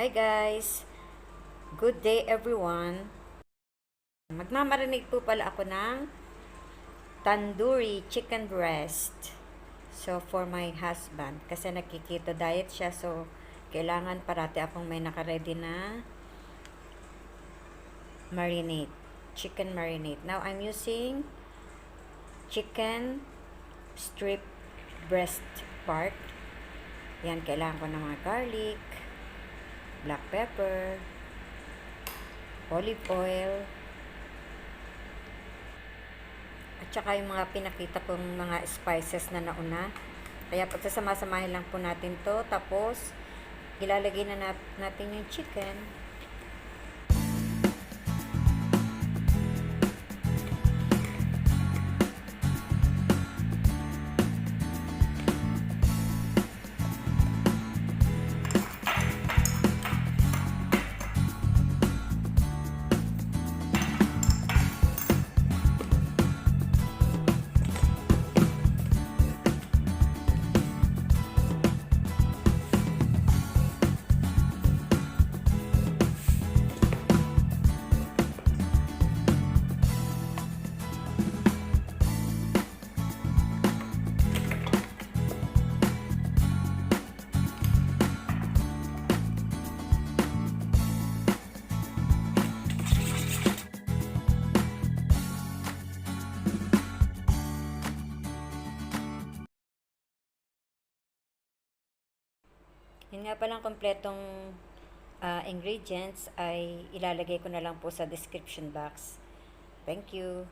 Hi guys! Good day everyone! Magmamarinig po pala ako ng tandoori chicken breast. So, for my husband. Kasi nagkikito diet siya. So, kailangan parati akong may nakaready na marinade. Chicken marinade. Now, I'm using chicken strip breast part. Yan, kailangan ko ng mga garlic, black pepper, olive oil, at saka yung mga pinakita kong mga spices na nauna. Kaya pagsasama-samahin lang po natin to. Tapos, ilalagay na natin yung chicken. Yun nga palang kompletong ingredients ay ilalagay ko na lang po sa description box. Thank you.